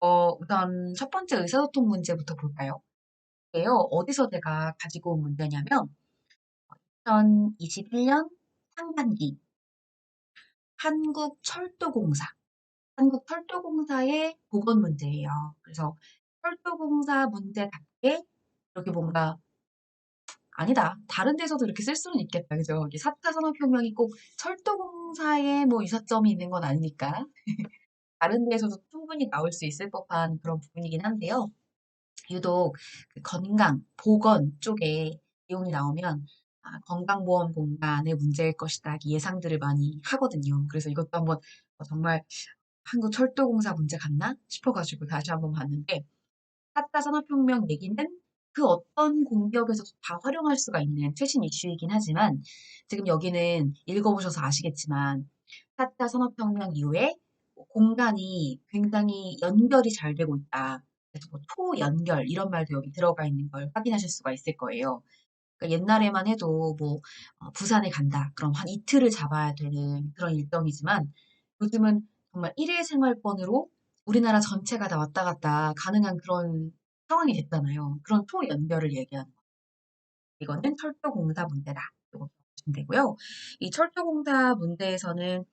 우선 첫 번째 의사소통 문제부터 볼까요? 이게요, 어디서 제가 가지고 온 문제냐면, 2021년 상반기 한국철도공사, 한국철도공사의 보건 문제예요. 그래서 철도공사 문제답게 이렇게 뭔가 아니다. 다른 데서도 이렇게 쓸 수는 있겠다. 그죠? 이게 4차 산업혁명이 꼭 철도공사에 뭐 유사점이 있는 건 아니니까. 다른 데에서도 충분히 나올 수 있을 법한 그런 부분이긴 한데요. 유독 그 건강, 보건 쪽에 내용이 나오면 건강보험 공단의 문제일 것이다. 예상들을 많이 하거든요. 그래서 이것도 한번 정말 한국철도공사 문제 같나 싶어가지고 다시 한번 봤는데 4차 산업혁명 얘기는 그 어떤 공기업에서도 다 활용할 수가 있는 최신 이슈이긴 하지만 지금 여기는 읽어보셔서 아시겠지만 4차 산업혁명 이후에 공간이 굉장히 연결이 잘 되고 있다. 그래서 뭐 초연결 이런 말도 여기 들어가 있는 걸 확인하실 수가 있을 거예요. 그러니까 옛날에만 해도 뭐 부산에 간다. 그럼 한 이틀을 잡아야 되는 그런 일정이지만 요즘은 정말 일일 생활권으로 우리나라 전체가 다 왔다 갔다 가능한 그런 상황이 됐잖아요. 그런 초연결을 얘기하는 거. 이거는 철도공사 문제다. 이거 보시면 되고요. 이 철도공사 문제에서는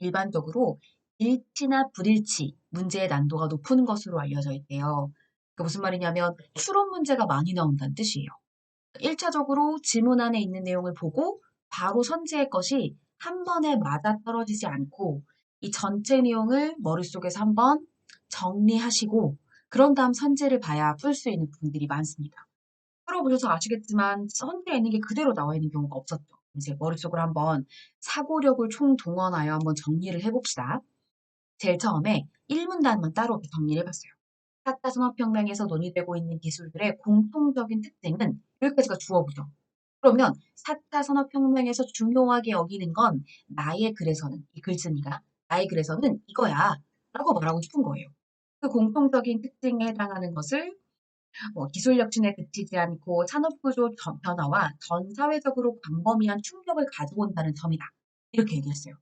일반적으로 일치나 불일치 문제의 난도가 높은 것으로 알려져 있대요. 그 무슨 말이냐면 추론 문제가 많이 나온다는 뜻이에요. 1차적으로 지문 안에 있는 내용을 보고 바로 선지할 것이 한 번에 맞아떨어지지 않고 이 전체 내용을 머릿속에서 한번 정리하시고 그런 다음 선지를 봐야 풀 수 있는 부분들이 많습니다. 풀어보셔서 아시겠지만 선지에 있는 게 그대로 나와 있는 경우가 없었죠. 이제 머릿속으로 한번 사고력을 총동원하여 한번 정리를 해봅시다. 제일 처음에 1문단만 따로 정리를 해봤어요. 4차 산업혁명에서 논의되고 있는 기술들의 공통적인 특징은 여기까지가 주어부죠. 그러면 4차 산업혁명에서 중요하게 여기는 건 나의 글에서는 이 글쓴이가 나의 글에서는 이거야 라고 말하고 싶은 거예요. 그 공통적인 특징에 해당하는 것을 기술 혁신에 그치지 않고 산업구조 변화와 전 사회적으로 광범위한 충격을 가져온다는 점이다. 이렇게 얘기했어요.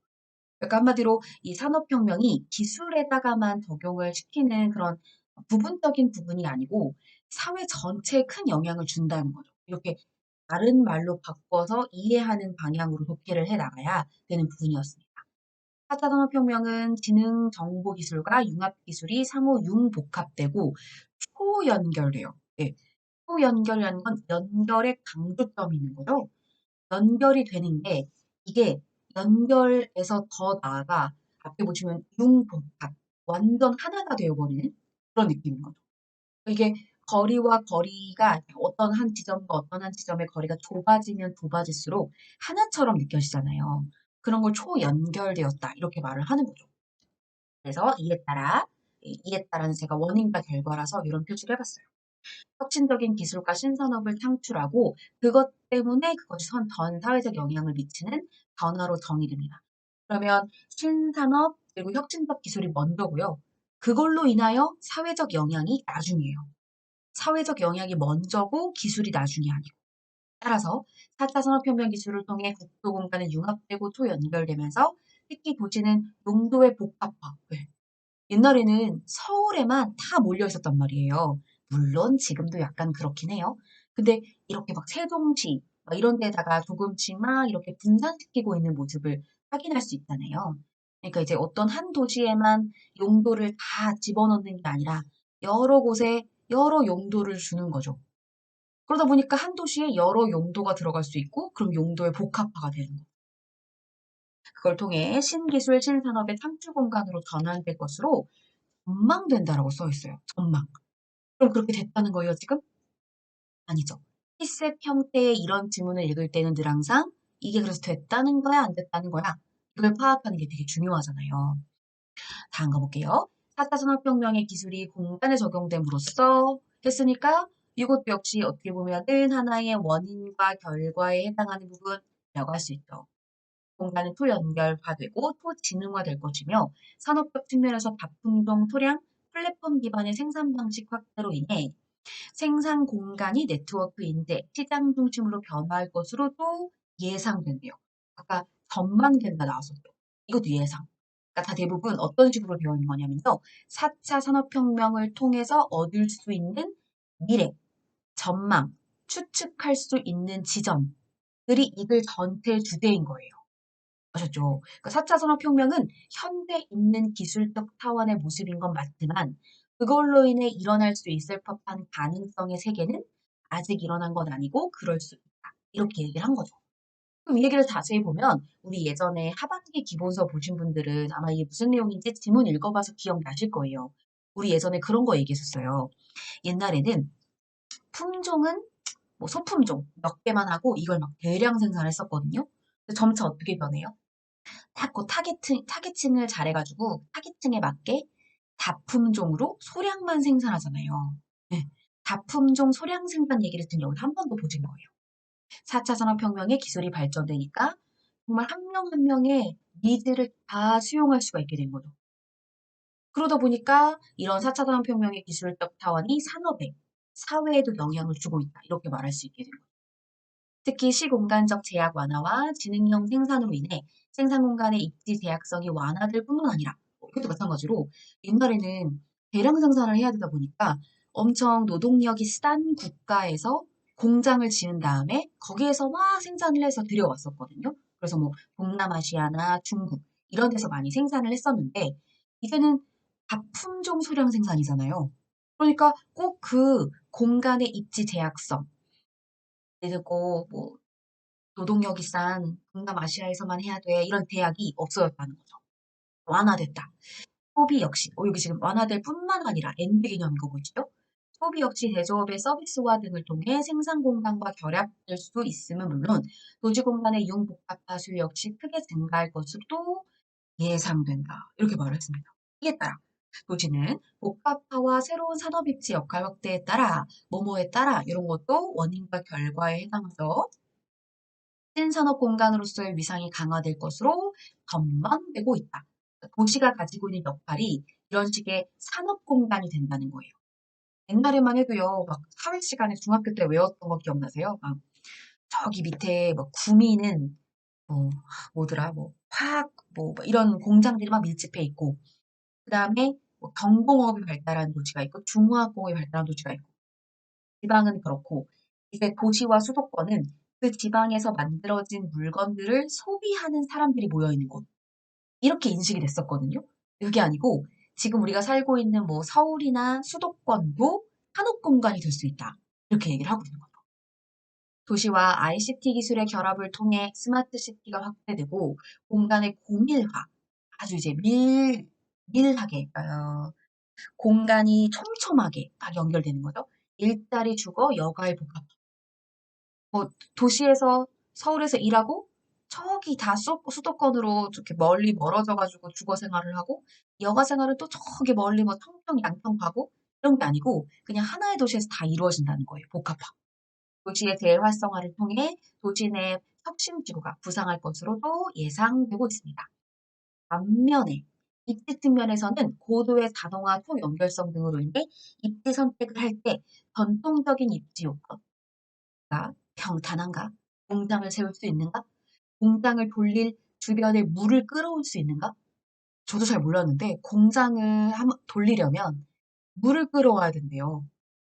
그러니까 한마디로 이 산업혁명이 기술에다가만 적용을 시키는 그런 부분적인 부분이 아니고 사회 전체에 큰 영향을 준다는 거죠. 이렇게 다른 말로 바꿔서 이해하는 방향으로 독해를 해 나가야 되는 부분이었습니다. 4차 산업혁명은 지능 정보 기술과 융합 기술이 상호 융복합되고 초연결돼요. 네. 초연결이라는 건 연결의 강조점이 있는 거죠. 연결이 되는 게 이게 연결에서 더 나아가 앞에 보시면 융복합 완전 하나가 되어버리는 그런 느낌인 거죠. 이게 거리와 거리가 어떤 한 지점과 어떤 한 지점의 거리가 좁아지면 좁아질수록 하나처럼 느껴지잖아요. 그런 걸 초연결되었다 이렇게 말을 하는 거죠. 그래서 이에 따라는 제가 원인과 결과라서 이런 표시를 해봤어요. 혁신적인 기술과 신산업을 창출하고 그것 때문에 그것이 전 사회적 영향을 미치는 변화로 정의됩니다. 그러면 신산업 그리고 혁신적 기술이 먼저고요. 그걸로 인하여 사회적 영향이 나중이에요. 사회적 영향이 먼저고 기술이 나중이 아니고. 따라서 4차 산업혁명 기술을 통해 국도 공간은 융합되고 초연결되면서 특히 도시는 용도의 복합화. 네. 옛날에는 서울에만 다 몰려 있었단 말이에요. 물론 지금도 약간 그렇긴 해요. 근데 이렇게 막 세종시 막 이런 데다가 조금씩 막 이렇게 분산시키고 있는 모습을 확인할 수 있잖아요. 그러니까 이제 어떤 한 도시에만 용도를 다 집어넣는 게 아니라 여러 곳에 여러 용도를 주는 거죠. 그러다 보니까 한 도시에 여러 용도가 들어갈 수 있고 그럼 용도의 복합화가 되는 거예요. 그걸 통해 신기술 신산업의 창출 공간으로 전환될 것으로 전망된다라고 써 있어요. 전망. 그럼 그렇게 됐다는 거예요, 지금? 아니죠. 피셋 형태의 이런 지문을 읽을 때는 늘 항상 이게 그래서 됐다는 거야, 안 됐다는 거야? 이걸 파악하는 게 되게 중요하잖아요. 다음 가볼게요. 4차 산업혁명의 기술이 공간에 적용됨으로써 했으니까 이것도 역시 어떻게 보면은 하나의 원인과 결과에 해당하는 부분이라고 할 수 있죠. 공간은 토연결화되고 토지능화될 것이며 산업적 측면에서 다품종 토량 플랫폼 기반의 생산 방식 확대로 인해 생산 공간이 네트워크 인재, 시장 중심으로 변화할 것으로도 예상된대요. 아까 전망된다 나왔었죠. 이것도 예상. 그러니까 다 대부분 어떤 식으로 되어 있는 거냐면요. 4차 산업혁명을 통해서 얻을 수 있는 미래, 전망, 추측할 수 있는 지점들이 이들 전체 주제인 거예요. 아셨죠? 그러니까 4차 산업혁명은 현대 있는 기술적 타원의 모습인 건 맞지만 그걸로 인해 일어날 수 있을 법한 가능성의 세계는 아직 일어난 건 아니고 그럴 수 있다. 이렇게 얘기를 한 거죠. 그럼 이 얘기를 자세히 보면 우리 예전에 하반기 기본서 보신 분들은 아마 이게 무슨 내용인지 지문 읽어봐서 기억나실 거예요. 우리 예전에 그런 거 얘기했었어요. 옛날에는 품종은 뭐 소품종 몇 개만 하고 이걸 막 대량 생산했었거든요. 근데 점차 어떻게 변해요? 딱 그 타겟층을 잘해가지고 타겟층에 맞게 다품종으로 소량만 생산하잖아요. 네. 다품종 소량 생산 얘기를 듣 여기 한 번도 보진 거예요. 4차 산업혁명의 기술이 발전되니까 정말 한 명 한 명의 니즈를 다 수용할 수가 있게 된 거죠. 그러다 보니까 이런 4차 산업혁명의 기술적 타원이 산업에, 사회에도 영향을 주고 있다. 이렇게 말할 수 있게 된 거죠. 특히 시공간적 제약 완화와 지능형 생산으로 인해 생산 공간의 입지 제약성이 완화될 뿐만 아니라 이것도 마찬가지로 옛날에는 대량 생산을 해야 되다 보니까 엄청 노동력이 싼 국가에서 공장을 지은 다음에 거기에서 막 생산을 해서 들여왔었거든요. 그래서 뭐 동남아시아나 중국 이런 데서 많이 생산을 했었는데 이제는 다품종 소량 생산이잖아요. 그러니까 꼭 그 공간의 입지 제약성 그리고 뭐 노동력이 싼 동남아시아에서만 해야 돼. 이런 제약이 없어졌다는 거죠. 완화됐다. 소비 역시, 여기 지금 완화될 뿐만 아니라 엔드 개념인 거 보이시죠? 소비 역시 제조업의 서비스화 등을 통해 생산 공간과 결합될 수 있음은 물론 도시 공간의 융복합화 수요 역시 크게 증가할 것으로 예상된다. 이렇게 말을 했습니다. 이에 따라 도시는 복합화와 새로운 산업 입지 역할 확대에 따라 뭐뭐에 따라 이런 것도 원인과 결과에 해당해서 신산업 공간으로서의 위상이 강화될 것으로 전망되고 있다. 도시가 가지고 있는 역할이 이런 식의 산업 공간이 된다는 거예요. 옛날에만 해도요, 막 사회 시간에 중학교 때 외웠던 거 기억나세요? 막 저기 밑에 뭐 구미는 뭐 뭐더라, 뭐 화학 뭐 이런 공장들이 막 밀집해 있고, 그 다음에 뭐 경공업이 발달한 도시가 있고 중화학공업이 발달한 도시가 있고, 지방은 그렇고 이제 도시와 수도권은 그 지방에서 만들어진 물건들을 소비하는 사람들이 모여 있는 곳. 이렇게 인식이 됐었거든요. 그게 아니고 지금 우리가 살고 있는 뭐 서울이나 수도권도 산업 공간이 될 수 있다. 이렇게 얘기를 하고 있는 거죠. 도시와 ICT 기술의 결합을 통해 스마트 시티가 확대되고 공간의 고밀화, 아주 이제 밀하게, 공간이 촘촘하게 딱 연결되는 거죠. 일자리 주거, 여가의 복합. 뭐 도시에서 서울에서 일하고 저기 다 수도권으로 이렇게 멀리 멀어져 가지고 주거 생활을 하고 여가 생활은 또 저기 멀리 뭐 청평, 양평 가고 이런 게 아니고 그냥 하나의 도시에서 다 이루어진다는 거예요. 복합화. 도시의 재활성화를 통해 도시 내 혁신 지구가 부상할 것으로도 예상되고 있습니다. 반면에 입지 측면에서는 고도의 자동화 초연결성 등으로 인해 입지 선택을 할 때 전통적인 입지 요건, 평탄한가? 공장을 세울 수 있는가? 공장을 돌릴 주변에 물을 끌어올 수 있는가? 저도 잘 몰랐는데 공장을 돌리려면 물을 끌어와야 된대요.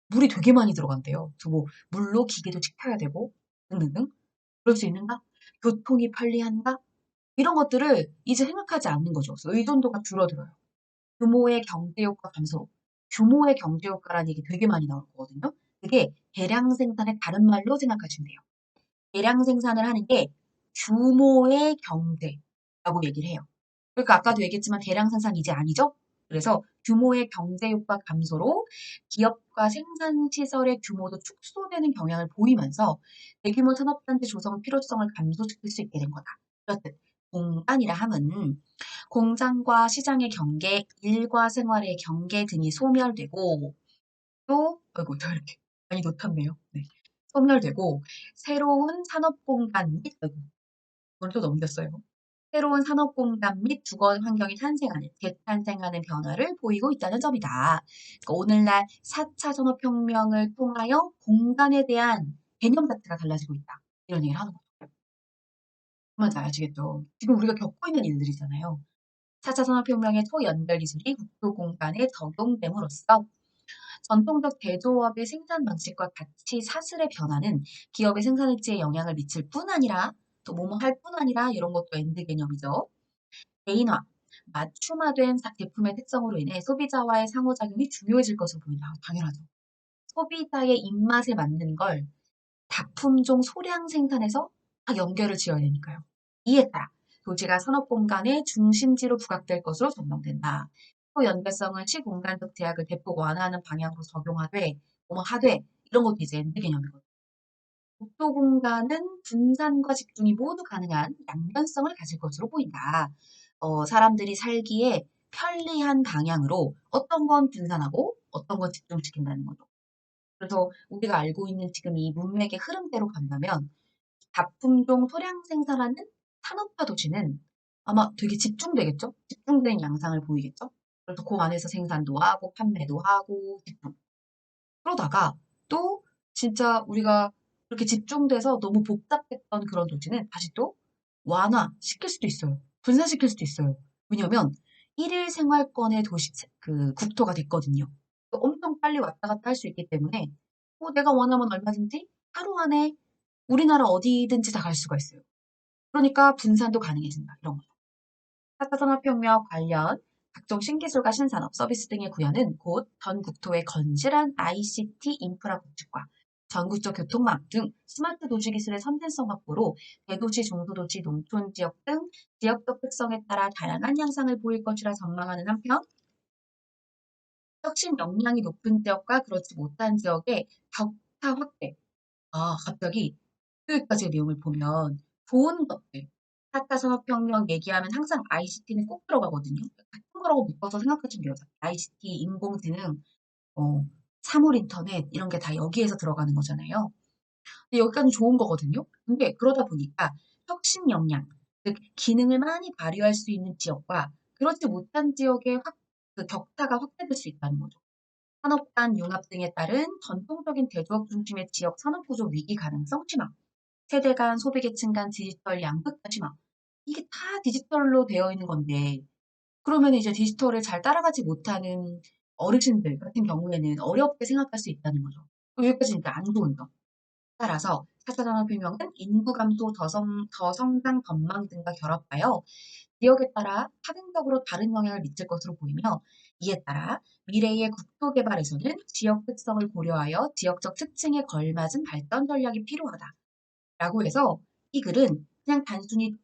물이 되게 많이 들어간대요. 그래서 뭐 물로 기계도 지켜야 되고 등등등. 그럴 수 있는가? 교통이 편리한가? 이런 것들을 이제 생각하지 않는 거죠. 그래서 의존도가 줄어들어요. 규모의 경제효과 감소. 규모의 경제효과라는 얘기 되게 많이 나올 거거든요. 그게 대량 생산의 다른 말로 생각하시면 돼요. 대량 생산을 하는 게 규모의 경제라고 얘기를 해요. 그러니까 아까도 얘기했지만 대량 생산 이제 아니죠? 그래서 규모의 경제 효과 감소로 기업과 생산 시설의 규모도 축소되는 경향을 보이면서 대규모 산업단지 조성 필요성을 감소시킬 수 있게 된 거다. 그렇듯 공간이라 함은 공장과 시장의 경계, 일과 생활의 경계 등이 소멸되고 또 아이고 저 이렇게 많이 놓쳤네요. 네. 소멸되고 새로운 산업 공간 및 아이고 이걸 또 넘겼어요. 새로운 산업 공간 및 주거 환경이 재탄생하는 변화를 보이고 있다는 점이다. 그러니까 오늘날 4차 산업혁명을 통하여 공간에 대한 개념 자체가 달라지고 있다. 이런 얘기를 하는 거죠. 뭔지 아시겠죠? 지금 우리가 겪고 있는 일들이잖아요. 4차 산업혁명의 초연결 기술이 국토 공간에 적용됨으로써 전통적 제조업의 생산 방식과 같이 사슬의 변화는 기업의 생산일지에 영향을 미칠 뿐 아니라 또 뭐뭐 할 뿐 아니라 이런 것도 엔드 개념이죠. 개인화, 맞춤화된 제품의 특성으로 인해 소비자와의 상호작용이 중요해질 것으로 보인다. 당연하죠. 소비자의 입맛에 맞는 걸 다품종 소량 생산해서 딱 연결을 지어야 되니까요. 이에 따라 도시가 산업 공간의 중심지로 부각될 것으로 전망된다. 또 연결성은 시공간적 제약을 대폭 완화하는 방향으로 적용하되, 뭐뭐 하되 이런 것도 이제 엔드 개념이거든요. 국토 공간은 분산과 집중이 모두 가능한 양면성을 가질 것으로 보인다. 사람들이 살기에 편리한 방향으로 어떤 건 분산하고 어떤 건 집중시킨다는 거죠. 그래서 우리가 알고 있는 지금 이 문맥의 흐름대로 간다면 다품종 소량 생산하는 산업화 도시는 아마 되게 집중되겠죠? 집중된 양상을 보이겠죠? 그래서 그 안에서 생산도 하고 판매도 하고 집중. 그러다가 또 진짜 우리가 그렇게 집중돼서 너무 복잡했던 그런 도시는 다시 또 완화시킬 수도 있어요. 분산시킬 수도 있어요. 왜냐면 일일 생활권의 도시, 국토가 됐거든요. 엄청 빨리 왔다 갔다 할 수 있기 때문에 내가 원하면 얼마든지 하루 안에 우리나라 어디든지 다 갈 수가 있어요. 그러니까 분산도 가능해진다. 이런 거죠. 4차 산업혁명 관련 각종 신기술과 신산업, 서비스 등의 구현은 곧 전 국토의 건실한 ICT 인프라 구축과 전국적 교통망 등 스마트 도시 기술의 선진성 확보로 대도시, 중소도시, 농촌 지역 등 지역적 특성에 따라 다양한 양상을 보일 것이라 전망하는 한편 혁신 역량이 높은 지역과 그렇지 못한 지역의 격차 확대. 갑자기 여기까지의 내용을 보면 좋은 것들. 4차 산업혁명 얘기하면 항상 ICT는 꼭 들어가거든요. 같은 거라고 묶어서 생각하시면 돼요. ICT, 인공지능, 사물 인터넷 이런 게 다 여기에서 들어가는 거잖아요. 근데 여기까지는 좋은 거거든요. 근데 그러다 보니까 혁신 역량, 즉 기능을 많이 발휘할 수 있는 지역과 그렇지 못한 지역의 그 격차가 확대될 수 있다는 거죠. 산업 간 융합 등에 따른 전통적인 대조업 중심의 지역 산업 구조 위기 가능성 심화, 세대 간 소비 계층 간 디지털 양극화 심화. 이게 다 디지털로 되어 있는 건데 그러면 이제 디지털을 잘 따라가지 못하는 어르신들 같은 경우에는 어렵게 생각할 수 있다는 거죠. 여기까지 이제 안 좋은 점. 따라서 4차 산업혁명은 인구 감소, 저성장 전망 등과 결합하여 지역에 따라 파급적으로 다른 영향을 미칠 것으로 보이며 이에 따라 미래의 국토 개발에서는 지역 특성을 고려하여 지역적 특징에 걸맞은 발전 전략이 필요하다라고 해서 이 글은 그냥 단순히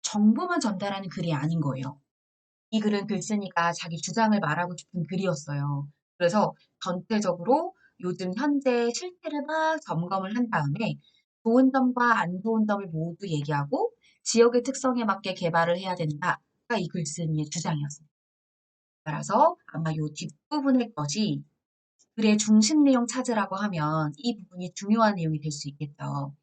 정보만 전달하는 글이 아닌 거예요. 이 글은 글쓴이가 자기 주장을 말하고 싶은 글이었어요. 그래서 전체적으로 요즘 현재 실태를 막 점검을 한 다음에 좋은 점과 안 좋은 점을 모두 얘기하고 지역의 특성에 맞게 개발을 해야 된다가 이 글쓴이의 주장이었습니다. 따라서 아마 요 뒷부분의 것이 글의 중심 내용 찾으라고 하면 이 부분이 중요한 내용이 될 수 있겠죠.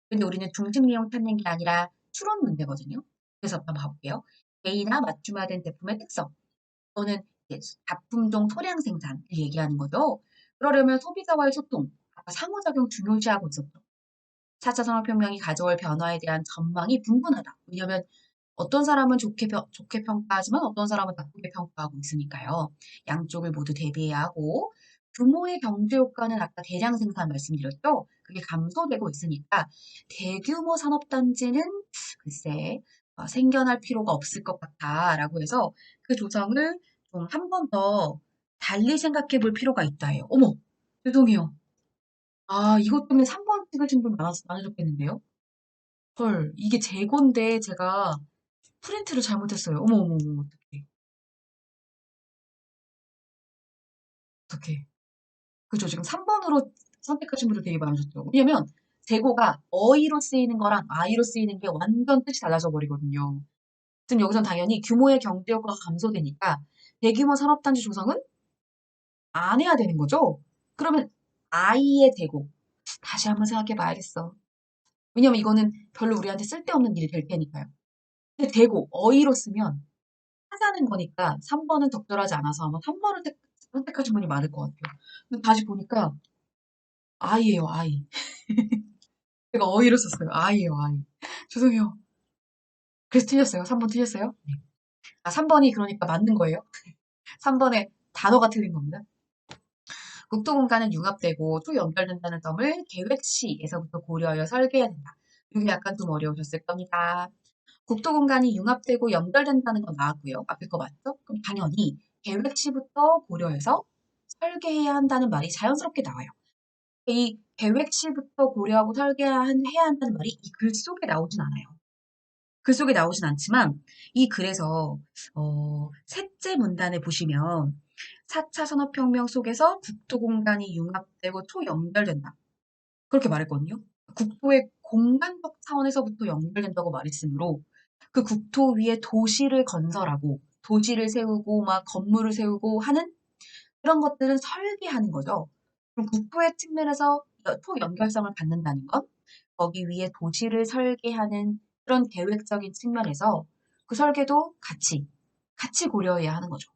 근데 우리는 중심 내용 찾는 게 아니라 추론 문제거든요. 그래서 한번 봐볼게요. 개인화 맞춤화된 제품의 특성. 또는 이제 다품종 소량 생산을 얘기하는 거죠. 그러려면 소비자와의 소통, 아까 상호작용 중요시하고 있었죠. 4차 산업혁명이 가져올 변화에 대한 전망이 분분하다. 왜냐하면 어떤 사람은 좋게 평가하지만 어떤 사람은 나쁘게 평가하고 있으니까요. 양쪽을 모두 대비해야 하고 규모의 경제 효과는 아까 대량 생산 말씀드렸죠. 그게 감소되고 있으니까 대규모 산업단지는 글쎄 생겨날 필요가 없을 것 같다라고 해서 그 조정을 좀 한 번 더 달리 생각해 볼 필요가 있다예요. 어머, 죄송해요. 이것 때문에 3번 찍으신 분 많으셨겠는데요? 헐, 이게 재고인데 제가 프린트를 잘못했어요. 어머, 어머, 어머, 어떡해. 어떡해. 그죠? 지금 3번으로 선택하신 분들 되게 많으셨죠? 왜냐면 재고가 어휘로 쓰이는 거랑 아이로 쓰이는 게 완전 뜻이 달라져 버리거든요. 지금 여기선 당연히 규모의 경제 효과가 감소되니까 대규모 산업단지 조성은 안 해야 되는 거죠? 그러면 아이의 재고. 다시 한번 생각해 봐야겠어. 왜냐면 이거는 별로 우리한테 쓸데없는 일이 될 테니까요. 근데 재고, 어휘로 쓰면 하자는 거니까 3번은 적절하지 않아서 아마 3번을 선택하신 분이 많을 것 같아요. 근데 다시 보니까 아이예요, 아이. 제가 어휘로 썼어요. 아이예요, 아이. 죄송해요. 그래서 틀렸어요. 3번 틀렸어요? 네. 아, 3번이 그러니까 맞는 거예요. 3번에 단어가 틀린 겁니다. 국토 공간은 융합되고 또 연결된다는 점을 계획 시에서부터 고려하여 설계해야 된다. 이게 약간 좀 어려우셨을 겁니다. 국토 공간이 융합되고 연결된다는 건 나왔고요. 앞에 거 맞죠? 그럼 당연히 계획 시부터 고려해서 설계해야 한다는 말이 자연스럽게 나와요. 이 계획 시부터 고려하고 설계해야 한다는 말이 이 글 속에 나오진 않아요. 글 속에 나오진 않지만 이 글에서 셋째 문단에 보시면 4차 산업혁명 속에서 국토 공간이 융합되고 초연결된다. 그렇게 말했거든요. 국토의 공간적 차원에서부터 연결된다고 말했으므로 그 국토 위에 도시를 건설하고 도시를 세우고 막 건물을 세우고 하는 그런 것들은 설계하는 거죠. 그럼 국토의 측면에서 초연결성을 갖는다는 건 거기 위에 도시를 설계하는 그런 계획적인 측면에서 그 설계도 같이 고려해야 하는 거죠.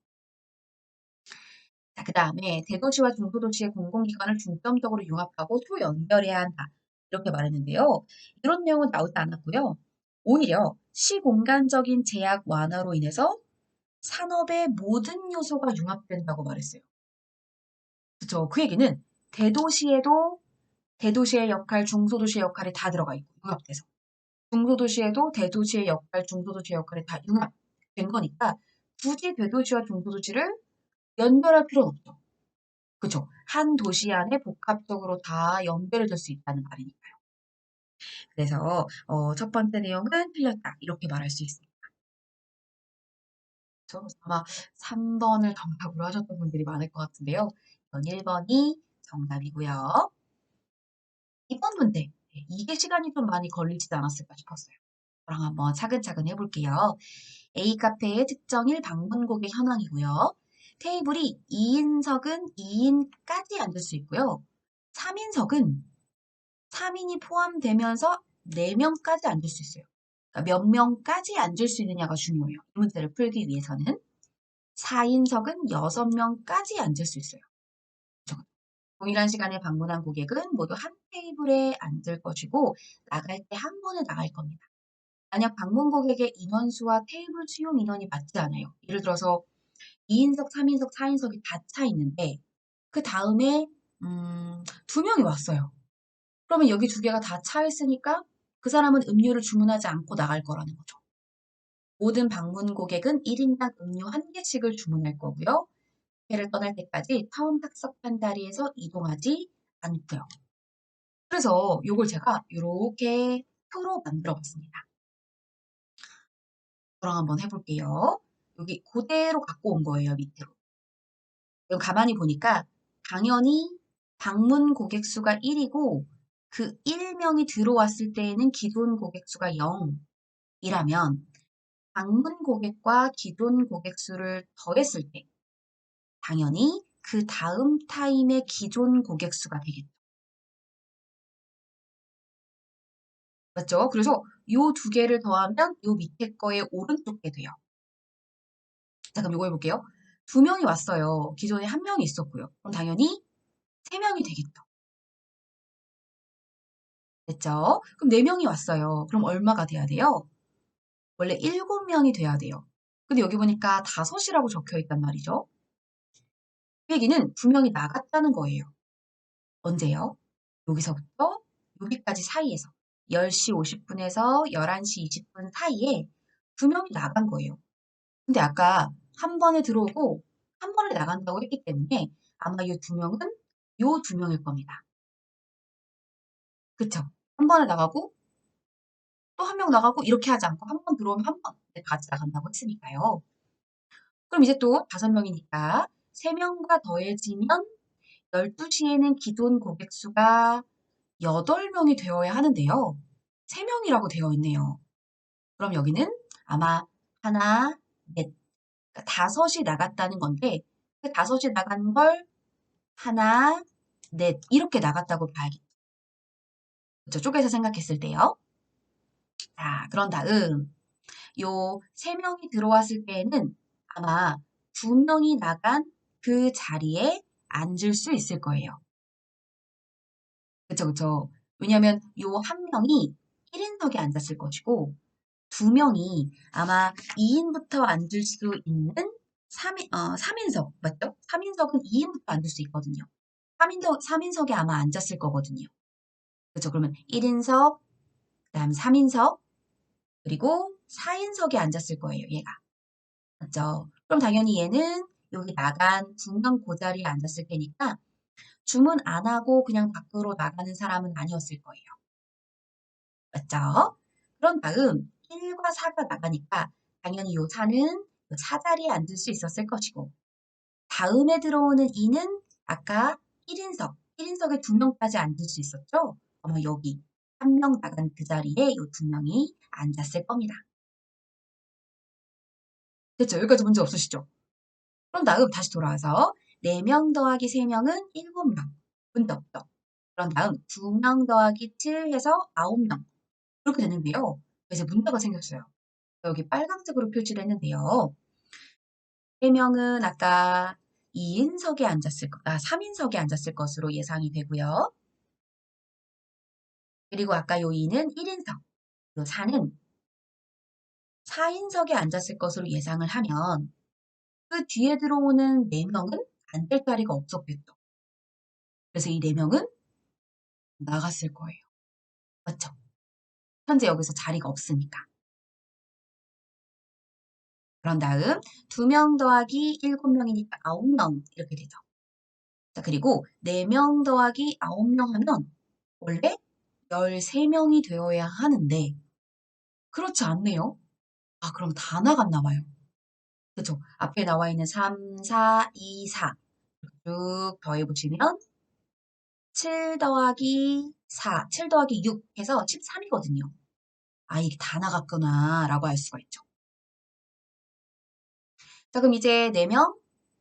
자, 그 다음에 대도시와 중소도시의 공공기관을 중점적으로 융합하고 초연결해야 한다. 이렇게 말했는데요. 이런 내용은 나오지 않았고요. 오히려 시공간적인 제약 완화로 인해서 산업의 모든 요소가 융합된다고 말했어요. 그렇죠. 그 얘기는 대도시에도 대도시의 역할, 중소도시의 역할이 다 들어가 있고 융합돼서 중소도시에도 대도시의 역할, 중소도시의 역할이 다 융합된 거니까 굳이 대도시와 중소도시를 연결할 필요는 없죠. 그죠? 한 도시 안에 복합적으로 다 연결될 수 있다는 말이니까요. 그래서 첫 번째 내용은 틀렸다. 이렇게 말할 수 있습니다. 아마 3번을 정답으로 하셨던 분들이 많을 것 같은데요. 이건 1번이 정답이고요. 2번 문제. 네, 이게 시간이 좀 많이 걸리지 않았을까 싶었어요. 그럼 한번 차근차근 해볼게요. A 카페의 특정일 방문 고객 현황이고요. 테이블이 2인석은 2인까지 앉을 수 있고요. 3인석은 3인이 포함되면서 4명까지 앉을 수 있어요. 그러니까 몇 명까지 앉을 수 있느냐가 중요해요. 이 문제를 풀기 위해서는 4인석은 6명까지 앉을 수 있어요. 그렇죠? 동일한 시간에 방문한 고객은 모두 한 테이블에 앉을 것이고 나갈 때 한 번에 나갈 겁니다. 만약 방문 고객의 인원수와 테이블 수용 인원이 맞지 않아요. 예를 들어서 2인석, 3인석, 4인석이 다 차 있는데 그 다음에 2명이 왔어요. 그러면 여기 두 개가 다 차 있으니까 그 사람은 음료를 주문하지 않고 나갈 거라는 거죠. 모든 방문 고객은 1인당 음료 1개씩을 주문할 거고요. 회를 떠날 때까지 처음 탁석한 자리에서 이동하지 않고요. 그래서 이걸 제가 이렇게 표로 만들어 봤습니다. 저랑 한번 해볼게요. 여기 그대로 갖고 온 거예요, 밑으로. 그럼 가만히 보니까 당연히 방문 고객 수가 1이고 그 1명이 들어왔을 때에는 기존 고객 수가 0이라면 방문 고객과 기존 고객 수를 더했을 때 당연히 그 다음 타임의 기존 고객 수가 되겠죠. 맞죠? 그래서 요 두 개를 더하면 요 밑에 거의 오른쪽 게 돼요. 자, 그럼 이거 해볼게요. 2명이 왔어요. 기존에 1명이 있었고요. 그럼 당연히 3명이 되겠죠. 됐죠? 그럼 4명이 왔어요. 그럼 얼마가 돼야 돼요? 원래 7명이 돼야 돼요. 근데 여기 보니까 5이라고 적혀 있단 말이죠. 그 얘기는 2명이 나갔다는 거예요. 언제요? 여기서부터 여기까지 사이에서 10시 50분에서 11시 20분 사이에 2명이 나간 거예요. 근데 아까 한 번에 들어오고 한 번에 나간다고 했기 때문에 아마 이 2명은 요 2명일 겁니다. 그쵸? 한 번에 나가고 또 한 명 나가고 이렇게 하지 않고 한 번 들어오면 한 번 같이 나간다고 했으니까요. 그럼 이제 또 5명이니까 3명과 더해지면 12시에는 기존 고객 수가 8명이 되어야 하는데요. 3명이라고 되어 있네요. 그럼 여기는 아마 하나, 넷, 그러니까 5이 나갔다는 건데 그 5이 나간 걸 하나, 넷 이렇게 나갔다고 봐야겠죠. 저쪽에서 생각했을 때요. 자, 그런 다음 요 3명이 들어왔을 때에는 아마 2명이 나간 그 자리에 앉을 수 있을 거예요. 그쵸, 그쵸. 왜냐면 요 한 명이 1인석에 앉았을 것이고 두 명이 아마 2인부터 앉을 수 있는 3인석, 맞죠? 3인석은 2인부터 앉을 수 있거든요. 3인석에 아마 앉았을 거거든요. 그렇죠? 그러면 1인석, 그다음 3인석, 그리고 4인석에 앉았을 거예요, 얘가. 맞죠? 그럼 당연히 얘는 여기 나간 두 명 그 자리에 앉았을 테니까 주문 안 하고 그냥 밖으로 나가는 사람은 아니었을 거예요. 맞죠? 그런 다음 1과 4가 나가니까 당연히 요 4는 요 4자리에 앉을 수 있었을 것이고 다음에 들어오는 2는 아까 1인석에 두 명까지 앉을 수 있었죠? 아마 여기 한 명 나간 그 자리에 요 두 명이 앉았을 겁니다. 됐죠? 여기까지 문제 없으시죠? 그런 다음 다시 돌아와서 4명 더하기 3명은 7명. 문제 없죠? 그런 다음 2명 더하기 7 해서 9명. 그렇게 되는데요. 이제 문제가 생겼어요. 여기 빨간색으로 표시를 했는데요. 3명은 아까 3인석에 앉았을 것으로 예상이 되고요. 그리고 아까 요 2는 1인석, 요 4는 4인석에 앉았을 것으로 예상을 하면 그 뒤에 들어오는 4명은 앉을 자리가 없었겠죠. 그래서 이 4명은 나갔을 거예요. 맞죠? 현재 여기서 자리가 없으니까. 그런 다음 2명 더하기 7명이니까 9명 이렇게 되죠. 자, 그리고 4명 더하기 9명 하면 원래 13명이 되어야 하는데 그렇지 않네요. 아, 그럼 다 나갔나 봐요. 그쵸? 앞에 나와 있는 3, 4, 2, 4 쭉 더해붙이면 7 더하기 4, 7 더하기 6 해서 13이거든요. 아, 이게 다 나갔구나 라고 할 수가 있죠. 자, 그럼 이제 4명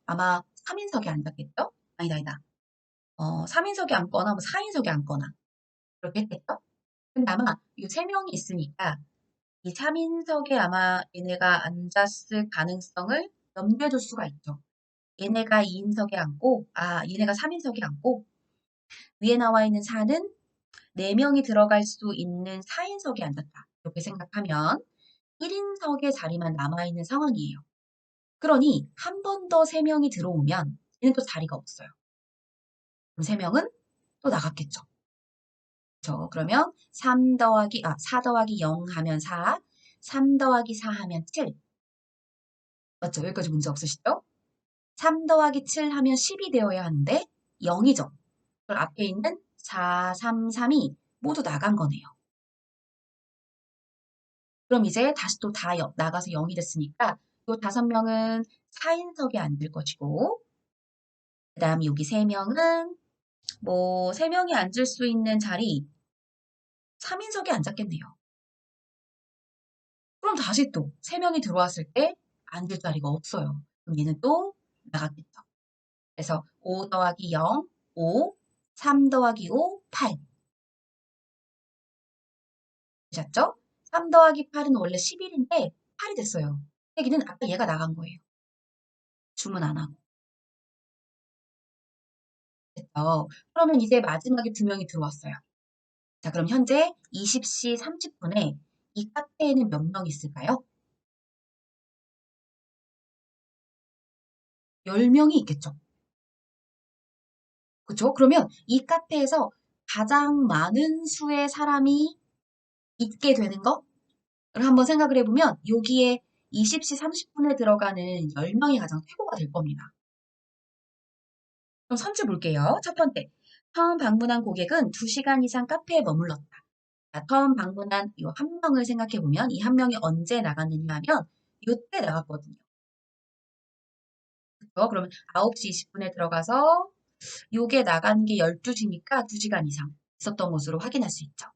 아마 3인석에 앉았겠죠? 아니다. 3인석에 앉거나 뭐 4인석에 앉거나 그렇게 했겠죠? 근데 아마 이 3명이 있으니까 이 3인석에 아마 얘네가 앉았을 가능성을 염두에 둘 수가 있죠. 얘네가 3인석에 앉고 위에 나와 있는 4는 4명이 들어갈 수 있는 4인석에 앉았다. 이렇게 생각하면 1인석의 자리만 남아있는 상황이에요. 그러니 한 번 더 3명이 들어오면 얘는 또 자리가 없어요. 그럼 3명은 또 나갔겠죠. 그렇죠? 그러면 4 더하기 0 하면 4, 3 더하기 4 하면 7. 맞죠? 여기까지 문제 없으시죠? 3 더하기 7 하면 10이 되어야 하는데 0이죠. 그럼 앞에 있는 4, 3, 3이 모두 나간 거네요. 그럼 이제 다시 또 다 나가서 0이 됐으니까 이 5명은 4인석에 앉을 것이고 그 다음에 여기 3명은 뭐 3명이 앉을 수 있는 자리 3인석에 앉았겠네요. 그럼 다시 또 3명이 들어왔을 때 앉을 자리가 없어요. 그럼 얘는 또 나갔겠죠. 그래서 5 더하기 0, 5, 3 더하기 5, 8. 되셨죠? 3 더하기 8은 원래 11인데 8이 됐어요. 얘기는 아까 얘가 나간 거예요. 주문 안 하고. 됐죠? 그러면 이제 마지막에 2명이 들어왔어요. 자, 그럼 현재 20시 30분에 이 카페에는 몇 명 있을까요? 10명이 있겠죠. 그쵸? 그러면 이 카페에서 가장 많은 수의 사람이 있게 되는 거를 한번 생각을 해보면 여기에 20시 30분에 들어가는 10명이 가장 최고가 될 겁니다. 그럼 선출 볼게요. 첫 번째, 처음 방문한 고객은 2시간 이상 카페에 머물렀다. 자, 처음 방문한 이 한 명을 생각해 보면 이 한 명이 언제 나갔느냐 하면 이때 나갔거든요. 그렇죠? 그러면 9시 20분에 들어가서 요게 나간 게 12시니까 2시간 이상 있었던 것으로 확인할 수 있죠.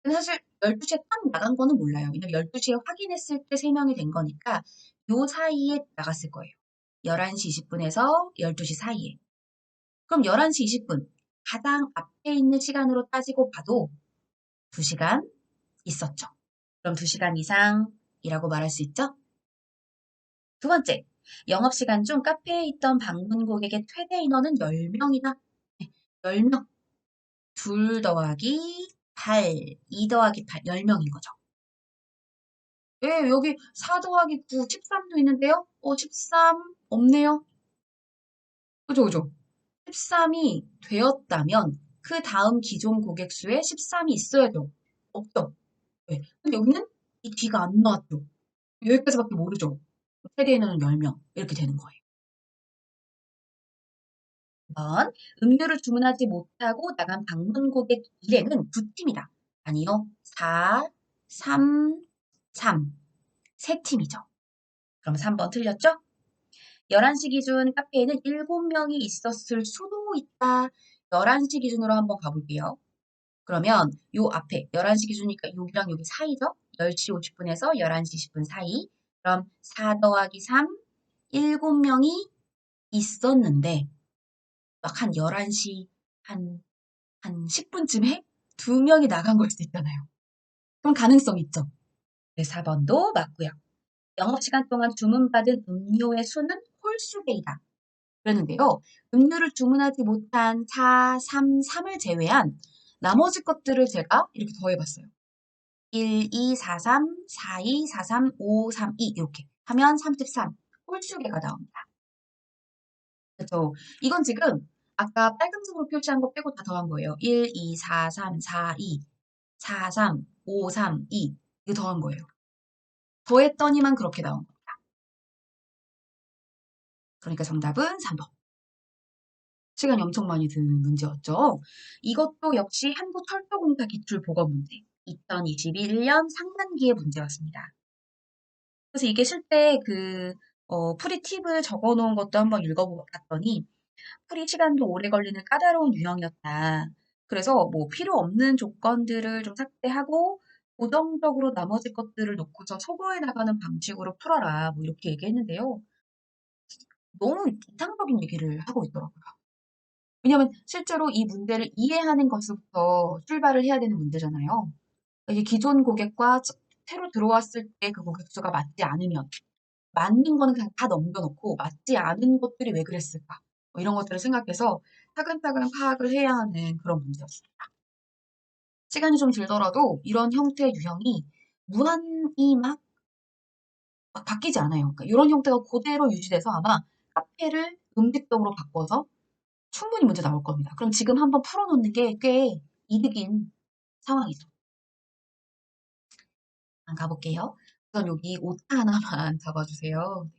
근데 사실 12시에 딱 나간 거는 몰라요. 왜냐면 12시에 확인했을 때 3명이 된 거니까 요 사이에 나갔을 거예요. 11시 20분에서 12시 사이에. 그럼 11시 20분 가장 앞에 있는 시간으로 따지고 봐도 2시간 있었죠. 그럼 2시간 이상이라고 말할 수 있죠? 두 번째, 영업시간 중 카페에 있던 방문 고객의 최대 인원은 10명이다. 네, 10명. 2 더하기 8, 2 더하기 8, 10명인 거죠. 예, 여기 4 더하기 9, 13도 있는데요? 13 없네요. 그죠, 그죠? 13이 되었다면 그 다음 기존 고객 수에 13이 있어야죠. 없죠. 네. 근데 여기는 이 뒤가 안 나왔죠. 여기까지밖에 모르죠. 세계에는 10명 이렇게 되는 거예요. 2번, 음료를 주문하지 못하고 나간 방문 고객 일행은 두 팀이다. 아니요. 4, 3, 3. 세 팀이죠. 그럼 3번 틀렸죠? 11시 기준 카페에는 7명이 있었을 수도 있다. 11시 기준으로 한번 가볼게요. 그러면 요 앞에 11시 기준이니까 여기랑 여기 사이죠? 10시 50분에서 11시 10분 사이. 그럼 4 더하기 3, 7명이 있었는데 막 한 11시 한 10분쯤에 2명이 나간 걸 수도 있잖아요. 그럼 가능성 있죠? 네, 4번도 맞고요. 영업시간 동안 주문받은 음료의 수는 홀수배이다. 그랬는데요. 음료를 주문하지 못한 4, 3, 3을 제외한 나머지 것들을 제가 이렇게 더해봤어요. 1, 2, 4, 3, 4, 2, 4, 3, 5, 3, 2 이렇게 하면 33. 홀수개가 나옵니다. 그렇죠. 이건 지금 아까 빨간색으로 표시한 거 빼고 다 더한 거예요. 1, 2, 4, 3, 4, 2, 4, 3, 5, 3, 2 이거 더한 거예요. 더했더니만 그렇게 나온 겁니다. 그러니까 정답은 3번. 시간이 엄청 많이 드는 문제였죠. 이것도 역시 한국철도공사 기출보건 문제. 2021년 상반기의 문제였습니다. 그래서 이게 실 때 풀이 팁을 적어 놓은 것도 한번 읽어봤더니 풀이 시간도 오래 걸리는 까다로운 유형이었다. 그래서 뭐 필요 없는 조건들을 좀 삭제하고 고정적으로 나머지 것들을 놓고서 소거해 나가는 방식으로 풀어라. 뭐 이렇게 얘기했는데요. 너무 이상적인 얘기를 하고 있더라고요. 왜냐하면 실제로 이 문제를 이해하는 것부터 출발을 해야 되는 문제잖아요. 이게 기존 고객과 새로 들어왔을 때 그 고객 수가 맞지 않으면 맞는 거는 그냥 다 넘겨놓고 맞지 않은 것들이 왜 그랬을까? 뭐 이런 것들을 생각해서 차근차근 파악을 해야 하는 그런 문제였습니다. 시간이 좀 들더라도 이런 형태의 유형이 무한히 막 바뀌지 않아요. 그러니까 이런 형태가 그대로 유지돼서 아마 카페를 음식점으로 바꿔서 충분히 문제 나올 겁니다. 그럼 지금 한번 풀어놓는 게 꽤 이득인 상황이죠. 한번 가볼게요. 우선 여기 오타 하나만 잡아주세요.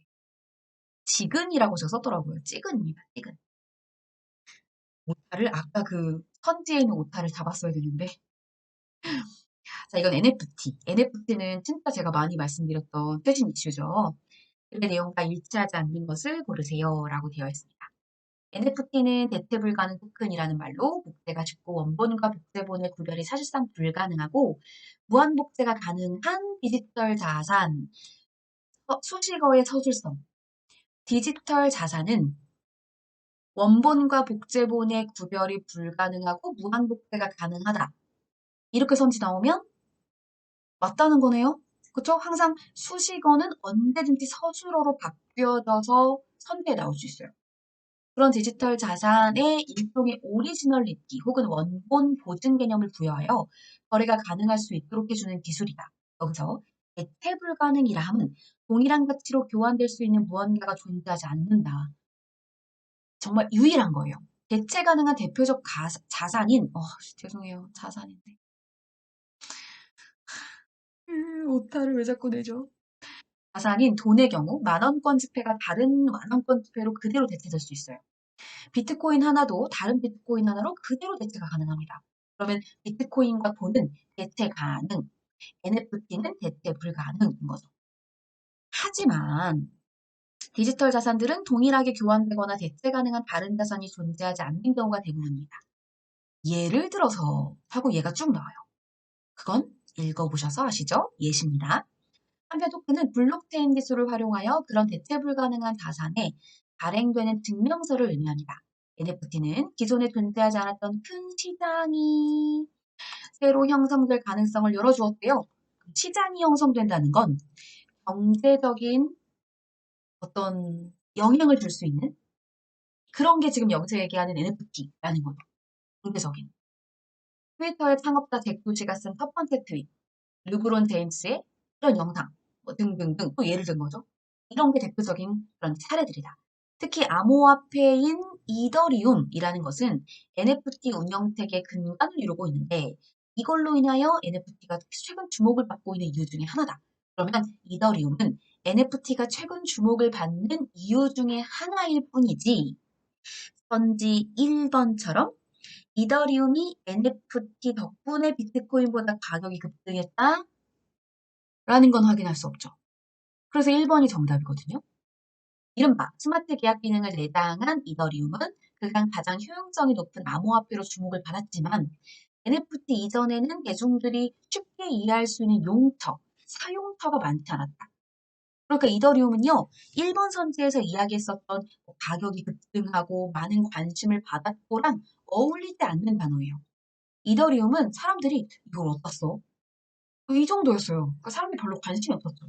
지근이라고 저 썼더라고요. 찌근입니다. 찌근. 오타를 아까 그 선지에 있는 오타를 잡았어야 되는데. 자, 이건 NFT. NFT는 진짜 제가 많이 말씀드렸던 최신 이슈죠. 글의 내용과 일치하지 않는 것을 고르세요라고 되어 있습니다. NFT는 대체 불가능 토큰이라는 말로 복제가 쉽고 원본과 복제본의 구별이 사실상 불가능하고 무한 복제가 가능한 디지털 자산, 수식어의 서술성. 디지털 자산은 원본과 복제본의 구별이 불가능하고 무한 복제가 가능하다. 이렇게 선지 나오면 맞다는 거네요. 그쵸? 항상 수식어는 언제든지 서술어로 바뀌어져서 선지에 나올 수 있어요. 그런 디지털 자산의 일종의 오리지널리티 혹은 원본 보증 개념을 부여하여 거래가 가능할 수 있도록 해주는 기술이다. 여기서 대체 불가능이라 함은 동일한 가치로 교환될 수 있는 무언가가 존재하지 않는다. 정말 유일한 거예요. 대체 가능한 대표적 자산인, 죄송해요. 자산인데. 오타를 왜 자꾸 내죠? 자산인 돈의 경우 만원권 지폐가 다른 만원권 지폐로 그대로 대체될 수 있어요. 비트코인 하나도 다른 비트코인 하나로 그대로 대체가 가능합니다. 그러면 비트코인과 돈은 대체 가능, NFT는 대체 불가능인 거죠. 하지만 디지털 자산들은 동일하게 교환되거나 대체 가능한 다른 자산이 존재하지 않는 경우가 대부분입니다. 예를 들어서 하고 얘가 쭉 나와요. 그건 읽어보셔서 아시죠? 예시입니다. 한편 토큰은 블록체인 기술을 활용하여 그런 대체 불가능한 자산에 발행되는 증명서를 의미합니다. NFT는 기존에 존재하지 않았던 큰 시장이 새로 형성될 가능성을 열어주었대요. 시장이 형성된다는 건 경제적인 어떤 영향을 줄 수 있는 그런 게 지금 여기서 얘기하는 NFT라는 거죠. 경제적인. 트위터의 창업자 잭 도시가 쓴 첫 번째 트윗, 르브론 제임스의 이런 영상, 뭐 등등등 또 예를 든 거죠. 이런 게 대표적인 그런 사례들이다. 특히 암호화폐인 이더리움이라는 것은 NFT 운영체계 근간을 이루고 있는데 이걸로 인하여 NFT가 최근 주목을 받고 있는 이유 중에 하나다. 그러면 이더리움은 NFT가 최근 주목을 받는 이유 중에 하나일 뿐이지 번지 1번처럼 이더리움이 NFT 덕분에 비트코인보다 가격이 급등했다? 라는 건 확인할 수 없죠. 그래서 1번이 정답이거든요. 이른바 스마트 계약 기능을 내장한 이더리움은 그간 가장 효용성이 높은 암호화폐로 주목을 받았지만 NFT 이전에는 대중들이 쉽게 이해할 수 있는 용처, 사용처가 많지 않았다. 그러니까 이더리움은요, 1번 선지에서 이야기했었던 가격이 급등하고 많은 관심을 받았고랑 어울리지 않는 단어예요. 이더리움은 사람들이 이걸 어디다 써? 이 정도였어요. 그러니까 사람들이 별로 관심이 없었죠.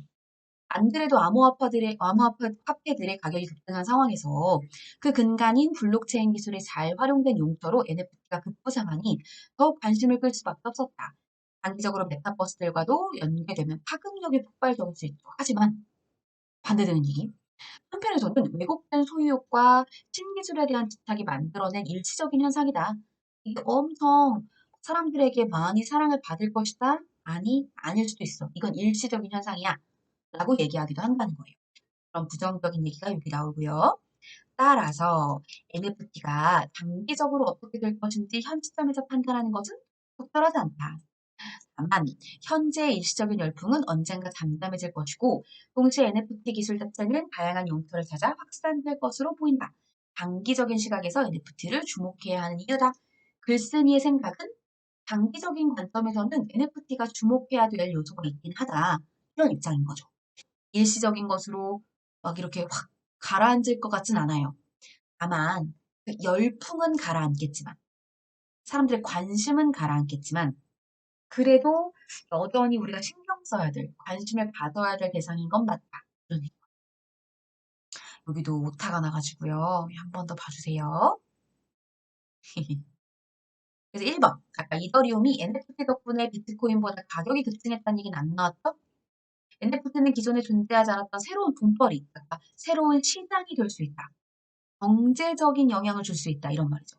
안 그래도 암호화폐들의 가격이 급등한 상황에서 그 근간인 블록체인 기술이 잘 활용된 용도로 NFT가 급부상하니 더욱 관심을 끌 수밖에 없었다. 단기적으로 메타버스들과도 연계되면 파급력이 폭발적일 수 있죠. 하지만 반대되는 얘기. 한편에서는 왜곡된 소유욕과 신기술에 대한 집착이 만들어낸 일시적인 현상이다. 이게 엄청 사람들에게 많이 사랑을 받을 것이다? 아니, 아닐 수도 있어. 이건 일시적인 현상이야. 라고 얘기하기도 한다는 거예요. 그런 부정적인 얘기가 여기 나오고요. 따라서 NFT가 장기적으로 어떻게 될 것인지 현 시점에서 판단하는 것은 적절하지 않다. 다만 현재 일시적인 열풍은 언젠가 잠잠해질 것이고 동시에 NFT 기술 자체는 다양한 용도를 찾아 확산될 것으로 보인다. 장기적인 시각에서 NFT를 주목해야 하는 이유다. 글쓴이의 생각은 장기적인 관점에서는 NFT가 주목해야 될 요소가 있긴 하다. 이런 입장인 거죠. 일시적인 것으로 막 이렇게 확 가라앉을 것 같진 않아요. 다만 그 열풍은 가라앉겠지만 사람들의 관심은 가라앉겠지만 그래도 여전히 우리가 신경 써야 될, 관심을 가져야 될 대상인 건 맞다. 그러니까 여기도 오타가 나가지고요. 한 번 더 봐주세요. 그래서 1번. 아까 이더리움이 NFT 덕분에 비트코인보다 가격이 급등했다는 얘기는 안 나왔죠? NFT는 기존에 존재하지 않았던 새로운 돈벌이, 그러니까 새로운 시장이 될 수 있다. 경제적인 영향을 줄 수 있다. 이런 말이죠.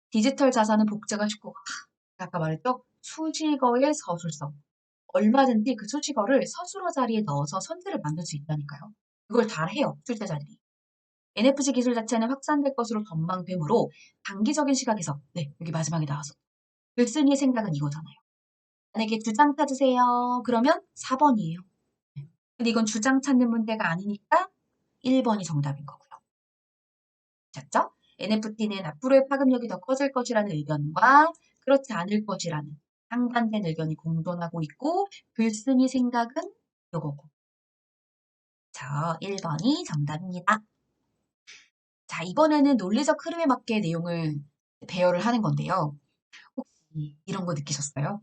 디지털 자산은 복제가 쉽고, 아까 말했죠? 수식어의 서술성. 얼마든지 그 수식어를 서술어 자리에 넣어서 선지를 만들 수 있다니까요. 그걸 다 해요, 출제자들이. NFC 기술 자체는 확산될 것으로 전망되므로 단기적인 시각에서, 네, 여기 마지막에 나와서 글쓴이의 생각은 이거잖아요. 만약에 주장 찾으세요. 그러면 4번이에요. 근데 이건 주장 찾는 문제가 아니니까 1번이 정답인 거고요. 됐죠? NFT는 앞으로의 파급력이 더 커질 것이라는 의견과 그렇지 않을 것이라는 상반된 의견이 공존하고 있고 글쓴이 생각은 요거고. 자, 1번이 정답입니다. 자, 이번에는 논리적 흐름에 맞게 내용을 배열을 하는 건데요. 혹시 이런 거 느끼셨어요?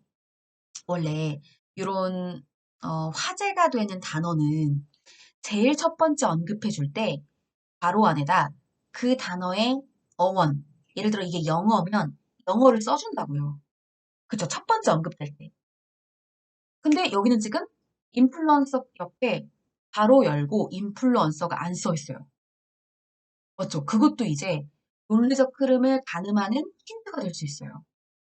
원래 이런 화제가 되는 단어는 제일 첫 번째 언급해 줄 때 바로 안에다 그 단어의 어원, 예를 들어 이게 영어면 영어를 써준다고요. 그쵸? 첫 번째 언급될 때. 근데 여기는 지금 인플루언서 옆에 바로 열고 인플루언서가 안 써 있어요. 맞죠? 그것도 이제 논리적 흐름을 가늠하는 힌트가 될 수 있어요.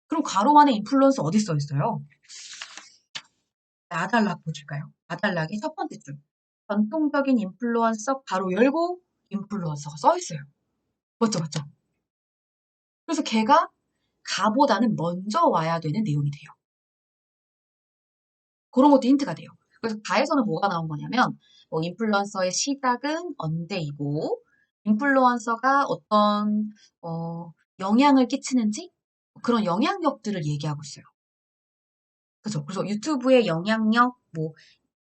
그럼 가로 안에 인플루언서 어디 써 있어요? 나달락 보실까요? 나달락의 첫 번째 줄. 전통적인 인플루언서 가로 열고 인플루언서가 써 있어요. 맞죠, 맞죠? 그래서 걔가 가보다는 먼저 와야 되는 내용이 돼요. 그런 것도 힌트가 돼요. 그래서 가에서는 뭐가 나온 거냐면, 뭐 인플루언서의 시작은 언제이고, 인플루언서가 어떤 영향을 끼치는지 그런 영향력들을 얘기하고 있어요. 그죠? 그래서 유튜브의 영향력, 뭐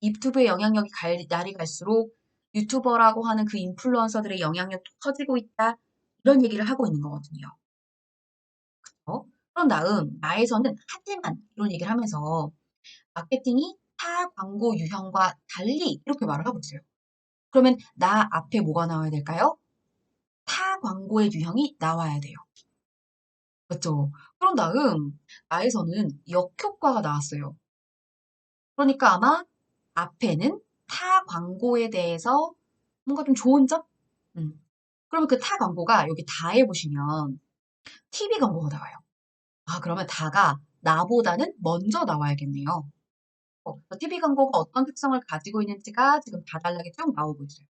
유튜브의 영향력이 날이 갈수록 유튜버라고 하는 그 인플루언서들의 영향력도 커지고 있다. 이런 얘기를 하고 있는 거거든요. 그런 다음 나에서는 하지만 이런 얘기를 하면서 마케팅이 타 광고 유형과 달리 이렇게 말을 하고 있어요. 그러면 나 앞에 뭐가 나와야 될까요? 타 광고의 유형이 나와야 돼요. 그렇죠? 그런 다음 나에서는 역효과가 나왔어요. 그러니까 아마 앞에는 타 광고에 대해서 뭔가 좀 좋은 점? 음. 그러면 그 타 광고가 여기 다에 보시면 TV 광고가 나와요. 아, 그러면 다가 나보다는 먼저 나와야겠네요. TV 광고가 어떤 특성을 가지고 있는지가 지금 다달라게 쭉 나오고 있어요.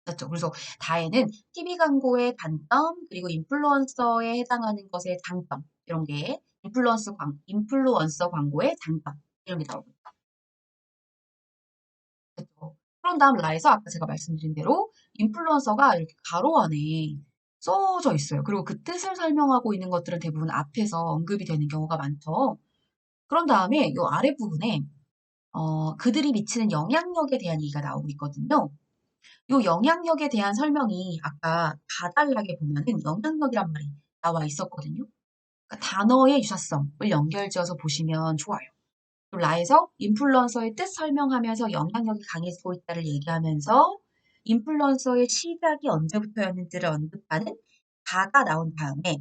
맞죠? 그래서 다에는 TV 광고의 단점, 그리고 인플루언서에 해당하는 것의 장점, 이런 게 인플루언서 광고의 장점, 이런 게 나오고 있죠. 그런 다음 라에서 아까 제가 말씀드린 대로 인플루언서가 이렇게 가로 안에 써져 있어요. 그리고 그 뜻을 설명하고 있는 것들은 대부분 앞에서 언급이 되는 경우가 많죠. 그런 다음에 이 아래 부분에 그들이 미치는 영향력에 대한 얘기가 나오고 있거든요. 이 영향력에 대한 설명이 아까 다달라게 보면은 영향력이란 말이 나와 있었거든요. 그러니까 단어의 유사성을 연결지어서 보시면 좋아요. 또 라에서 인플루언서의 뜻 설명하면서 영향력이 강해지고 있다를 얘기하면서 인플루언서의 시작이 언제부터였는지를 언급하는 다가 나온 다음에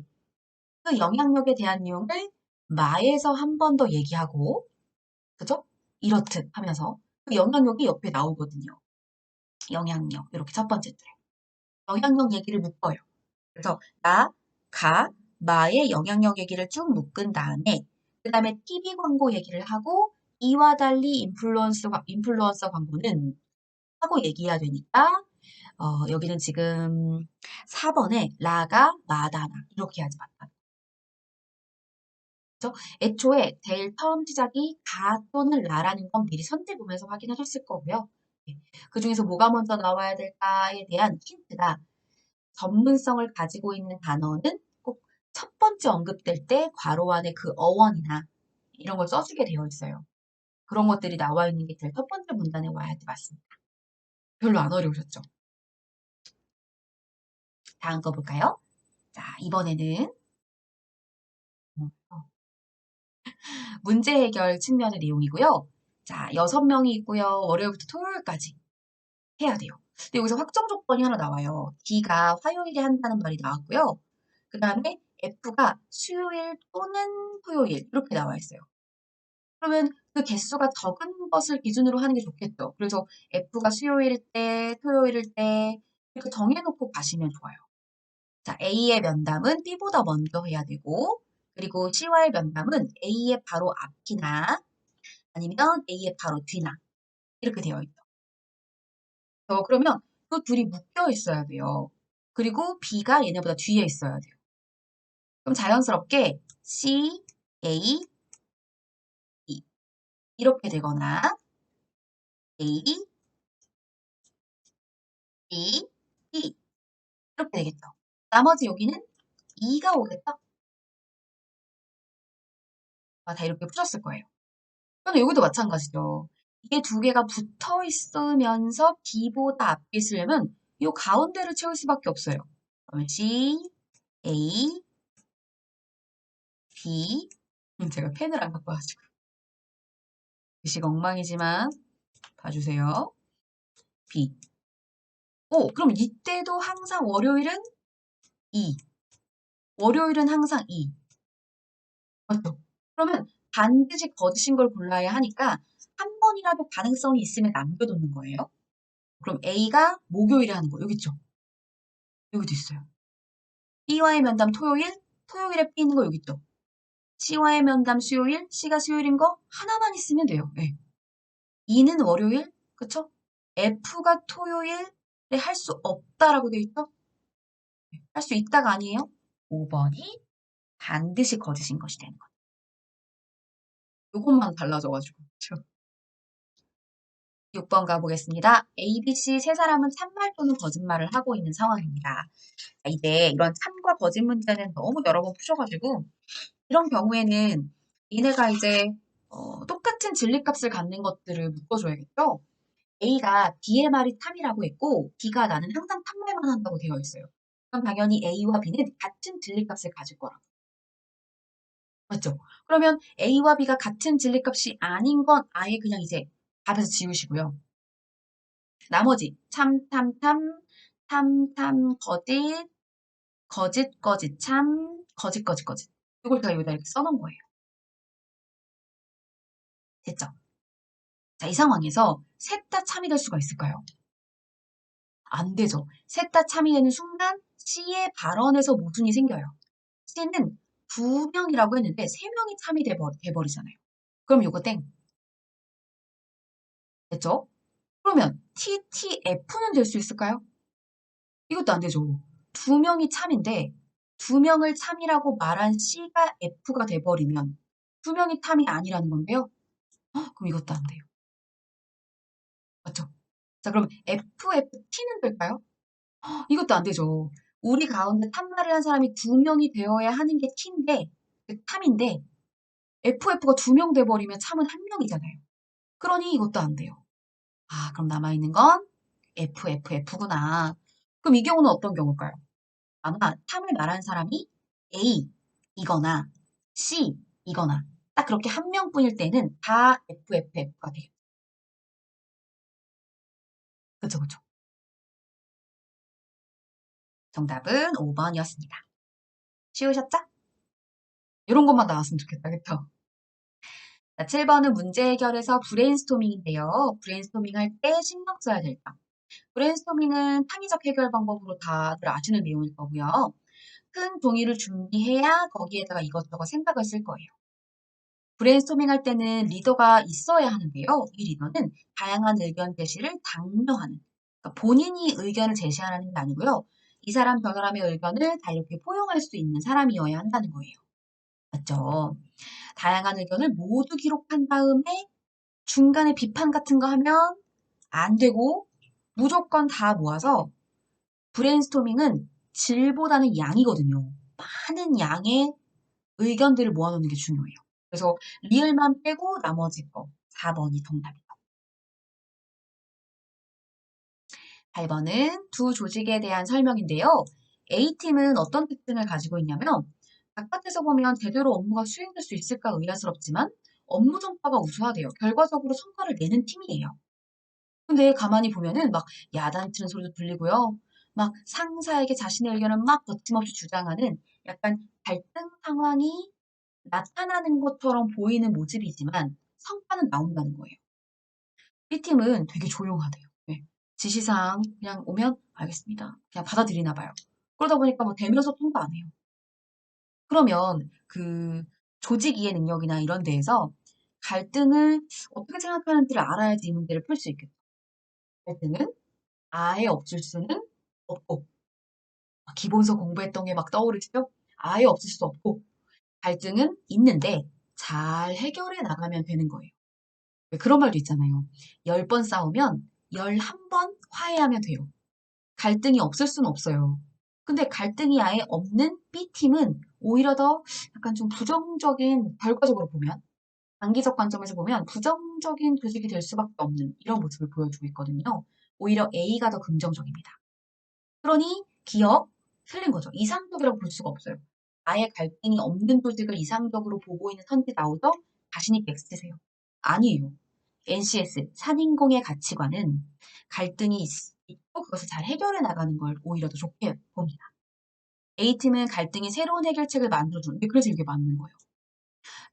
그 영향력에 대한 내용을 마에서 한 번 더 얘기하고, 그죠? 이렇듯 하면서 그 영향력이 옆에 나오거든요. 영향력. 이렇게 첫 번째 줄. 영향력 얘기를 묶어요. 그래서 나, 가, 마의 영향력 얘기를 쭉 묶은 다음에 그 다음에 TV 광고 얘기를 하고 이와 달리 인플루언서 광고는 하고 얘기해야 되니까 여기는 지금 4번에 라가 마다나 이렇게 해야지 맞다. 그죠? 애초에 될 처음 시작이 가 또는 라라는 건 미리 선택 보면서 확인하셨을 거고요. 네. 그 중에서 뭐가 먼저 나와야 될까에 대한 힌트가 전문성을 가지고 있는 단어는 꼭 첫 번째 언급될 때 괄호 안에 그 어원이나 이런 걸 써주게 되어 있어요. 그런 것들이 나와 있는 게 제일 첫 번째 문단에 와야 돼 맞습니다. 별로 안 어려우셨죠? 다음 거 볼까요? 자, 이번에는 어, 문제 해결 측면의 내용이고요. 자, 6명이 있고요. 월요일부터 토요일까지 해야 돼요. 근데 여기서 확정 조건이 하나 나와요. D가 화요일에 한다는 말이 나왔고요. 그 다음에 F가 수요일 또는 토요일 이렇게 나와 있어요. 그러면 그 개수가 적은 것을 기준으로 하는 게 좋겠죠. 그래서 F가 수요일 때, 토요일일 때 이렇게 정해놓고 가시면 좋아요. 자, A의 면담은 B보다 먼저 해야 되고, 그리고 C와의 면담은 A의 바로 앞이나 아니면 A의 바로 뒤나 이렇게 되어 있죠. 그러면 그 둘이 묶여 있어야 돼요. 그리고 B가 얘네보다 뒤에 있어야 돼요. 그럼 자연스럽게 C, A, B 이렇게 되거나 A, B, D 이렇게 되겠죠. 나머지 여기는 2가 오겠죠? 다 이렇게 풀었을 거예요. 그럼 여기도 마찬가지죠. 이게 두 개가 붙어 있으면서 B보다 앞에 있으려면 이 가운데를 채울 수밖에 없어요. 그러면 C, A, B 제가 펜을 안 갖고 와가지고 글씨가 엉망이지만 봐주세요. B. 그럼 이때도 항상 월요일은 2. 월요일은 항상 2. 맞죠? 그러면 반드시 거짓인 걸 골라야 하니까 한 번이라도 가능성이 있으면 남겨놓는 거예요. 그럼 A가 목요일에 하는 거 여기 있죠? 여기도 있어요. B와의 면담 토요일, 토요일에 B는 거 여기 있죠? C와의 면담 수요일, C가 수요일인 거 하나만 있으면 돼요. 네. E는 월요일, 그쵸? F가 토요일에 할 수 없다라고 돼 있죠? 할 수 있다가 아니에요? 5번이 반드시 거짓인 것이 되는 거예요. 요것만 달라져가지고. 그쵸? 6번 가보겠습니다. A, B, C 세 사람은 참말 또는 거짓말을 하고 있는 상황입니다. 자, 이제 이런 참과 거짓 문제는 너무 여러 번 푸셔가지고 이런 경우에는 얘네가 이제 똑같은 진리값을 갖는 것들을 묶어줘야겠죠? A가 B의 말이 참이라고 했고 B가 나는 항상 참말만 한다고 되어 있어요. 그럼 당연히 A와 B는 같은 진리값을 가질 거라고. 맞죠? 그러면 A와 B가 같은 진리값이 아닌 건 아예 그냥 이제 답에서 지우시고요. 나머지 참, 참, 참, 참, 참, 거짓, 거짓, 거짓, 참, 거짓, 거짓, 거짓. 이걸 다 여기다 이렇게 써놓은 거예요. 됐죠? 자, 이 상황에서 셋 다 참이 될 수가 있을까요? 안 되죠. 셋 다 참이 되는 순간 C의 발언에서 모순이 생겨요. C는 두 명이라고 했는데 세 명이 참이 돼버리잖아요. 그럼 요거 땡. 됐죠? 그러면 TTF는 될 수 있을까요? 이것도 안 되죠. 두 명이 참인데 두 명을 참이라고 말한 C가 F가 돼버리면 두 명이 참이 아니라는 건데요. 그럼 이것도 안 돼요. 맞죠? 자, 그럼 FFT는 될까요? 이것도 안 되죠. 우리 가운데 참말을 한 사람이 두 명이 되어야 하는 게 T인데, 그 참인데, FF가 두 명 돼버리면 참은 한 명이잖아요. 그러니 이것도 안 돼요. 아, 그럼 남아있는 건 FFF구나. 그럼 이 경우는 어떤 경우일까요? 아마 참을 말한 사람이 A이거나 C이거나 딱 그렇게 한 명뿐일 때는 다 FFF가 돼요. 그쵸, 그쵸. 정답은 5번이었습니다. 쉬우셨죠? 이런 것만 나왔으면 좋겠다, 그쵸? 자, 7번은 문제 해결에서 브레인스토밍인데요. 브레인스토밍 할 때 신경 써야 될 점. 브레인스토밍은 창의적 해결 방법으로 다들 아시는 내용일 거고요. 큰 종이를 준비해야 거기에다가 이것저것 생각을 쓸 거예요. 브레인스토밍 할 때는 리더가 있어야 하는데요. 이 리더는 다양한 의견 제시를 장려하는, 그러니까 본인이 의견을 제시하는 게 아니고요. 이 사람 저 사람의 의견을 다 이렇게 포용할 수 있는 사람이어야 한다는 거예요. 맞죠? 다양한 의견을 모두 기록한 다음에 중간에 비판 같은 거 하면 안 되고 무조건 다 모아서 브레인스토밍은 질보다는 양이거든요. 많은 양의 의견들을 모아놓는 게 중요해요. 그래서 리을만 빼고 나머지 거 4번이 정답이에요. 8번은 두 조직에 대한 설명인데요. A팀은 어떤 특징을 가지고 있냐면 바깥에서 보면 제대로 업무가 수행될 수 있을까 의아스럽지만 업무 성과가 우수하대요. 결과적으로 성과를 내는 팀이에요. 근데 가만히 보면은 막 야단치는 소리도 들리고요. 막 상사에게 자신의 의견을 막 거침없이 주장하는 약간 갈등 상황이 나타나는 것처럼 보이는 모습이지만 성과는 나온다는 거예요. B팀은 되게 조용하대요. 네. 지시사항 그냥 오면 알겠습니다. 그냥 받아들이나 봐요. 그러다 보니까 뭐 대면서 통도 안 해요. 그러면 그 조직 이해 능력이나 이런 데에서 갈등을 어떻게 생각하는지를 알아야지 이 문제를 풀 수 있겠죠. 갈등은 아예 없을 수는 없고 기본서 공부했던 게 막 떠오르시죠? 아예 없을 수 없고 갈등은 있는데 잘 해결해 나가면 되는 거예요. 왜 그런 말도 있잖아요. 10번 싸우면 11번 화해하면 돼요. 갈등이 없을 수는 없어요. 근데 갈등이 아예 없는 B팀은 오히려 더 약간 좀 부정적인 결과적으로 보면 장기적 관점에서 보면 부정적인 조직이 될 수밖에 없는 이런 모습을 보여주고 있거든요. 오히려 A가 더 긍정적입니다. 그러니 기업 틀린 거죠. 이상적이라고 볼 수가 없어요. 아예 갈등이 없는 조직을 이상적으로 보고 있는 선지 나오죠? 자신 있게 X세요. 아니에요. NCS, 산인공의 가치관은 갈등이 있고 그것을 잘 해결해 나가는 걸 오히려 더 좋게 봅니다. A팀은 갈등이 새로운 해결책을 만들어주는데 그래서 이게 맞는 거예요.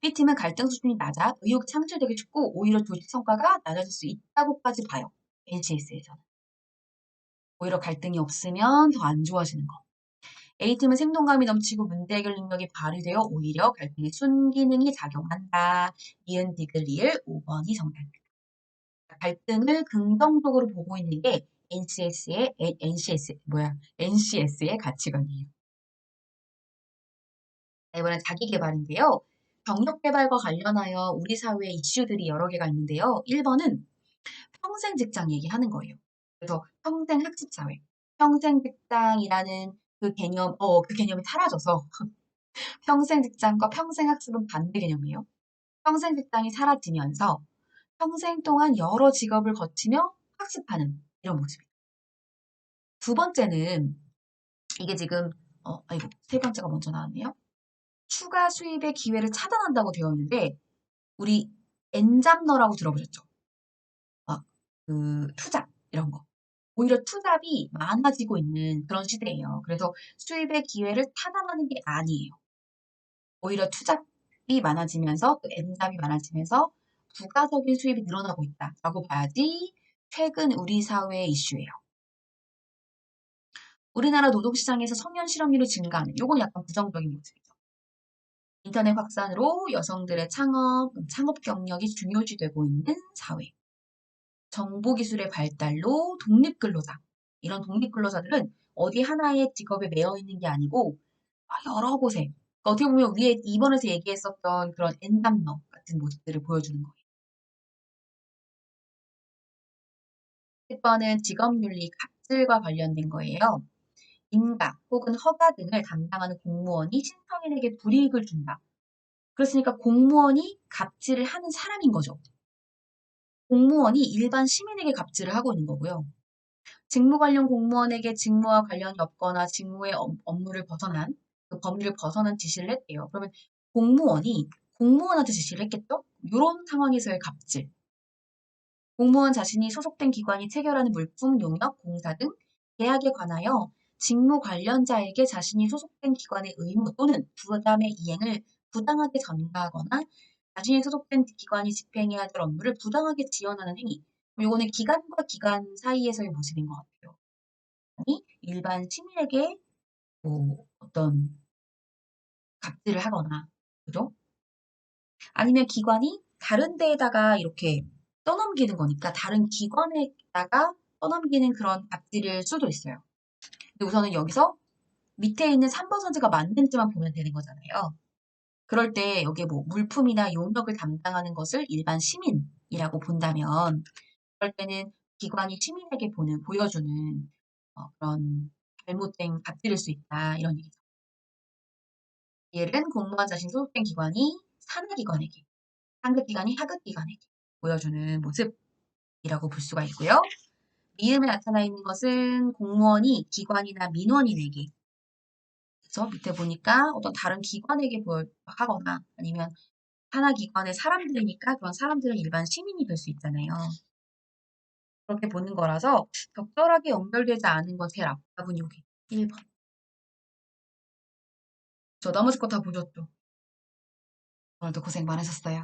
B팀은 갈등 수준이 낮아 의욕이 창출되기 쉽고 오히려 조직 성과가 낮아질 수 있다고까지 봐요. NCS에서는. 오히려 갈등이 없으면 더 안 좋아지는 거. A팀은 생동감이 넘치고 문제 해결 능력이 발휘되어 오히려 갈등의 순기능이 작용한다. 니은 디귿 리을 5번이 정답입니다. 갈등을 긍정적으로 보고 있는 게 NCS의 가치관이에요. 자, 이번엔 자기 개발인데요. 경력 개발과 관련하여 우리 사회에 이슈들이 여러 개가 있는데요. 1번은 평생 직장 얘기하는 거예요. 그래서 평생 학습 사회, 평생 직장이라는 그 개념이 사라져서 평생 직장과 평생 학습은 반대 개념이에요. 평생 직장이 사라지면서 평생 동안 여러 직업을 거치며 학습하는 이런 모습이에요. 두 번째는 이게 지금 아이고 세 번째가 먼저 나왔네요. 추가 수입의 기회를 차단한다고 되어 있는데 우리 엔잡러라고 들어보셨죠? 막 그 투잡 이런 거. 오히려 투잡이 많아지고 있는 그런 시대예요. 그래서 수입의 기회를 차단하는 게 아니에요. 오히려 투잡이 많아지면서 또 N잡이 많아지면서 부가적인 수입이 늘어나고 있다라고 봐야지 최근 우리 사회의 이슈예요. 우리나라 노동시장에서 청년 실업률이 증가하는, 요건 약간 부정적인 모습이죠. 인터넷 확산으로 여성들의 창업 경력이 중요시되고 있는 사회. 정보기술의 발달로 독립근로자. 이런 독립근로자들은 어디 하나의 직업에 매여 있는 게 아니고 여러 곳에, 그러니까 어떻게 보면 위에 2번에서 얘기했었던 그런 엔담러 같은 모습들을 보여주는 거예요. 10번은 직업윤리 갑질과 관련된 거예요. 인가 혹은 허가 등을 담당하는 공무원이 신청인에게 불이익을 준다. 그렇으니까 공무원이 갑질을 하는 사람인 거죠. 공무원이 일반 시민에게 갑질을 하고 있는 거고요. 직무 관련 공무원에게 직무와 관련이 없거나 직무의 업무를 벗어난, 그 범위를 벗어난 지시를 했대요. 그러면 공무원이 공무원한테 지시를 했겠죠? 이런 상황에서의 갑질. 공무원 자신이 소속된 기관이 체결하는 물품, 용역, 공사 등 계약에 관하여 직무 관련자에게 자신이 소속된 기관의 의무 또는 부담의 이행을 부당하게 전가하거나 자신이 소속된 기관이 집행해야 될 업무를 부당하게 지연하는 행위. 요거는 기관과 기관 사이에서의 모습인 것 같아요. 아니, 일반 시민에게 뭐 어떤 갑질을 하거나, 그죠? 아니면 기관이 다른 데에다가 이렇게 떠넘기는 거니까 다른 기관에다가 떠넘기는 그런 갑질일 수도 있어요. 근데 우선은 여기서 밑에 있는 3번 선지가 맞는지만 보면 되는 거잖아요. 그럴 때 여기에 뭐 물품이나 용역을 담당하는 것을 일반 시민이라고 본다면 그럴 때는 기관이 시민에게 보여주는 그런 잘못된 갑질일 수 있다 이런 얘기죠. 얘는 공무원 자신 소속된 기관이 산하기관에게, 상급기관이 하급기관에게 보여주는 모습이라고 볼 수가 있고요. 미음에 나타나 있는 것은 공무원이 기관이나 민원인에게, 그래서 밑에 보니까 어떤 다른 기관에게 하거나 아니면 하나 기관의 사람들이니까 그런 사람들은 일반 시민이 될 수 있잖아요. 그렇게 보는 거라서 적절하게 연결되지 않은 건 제일 앞답은 여기 1번. 저 나머지 거 다 보셨죠? 오늘도 고생 많으셨어요.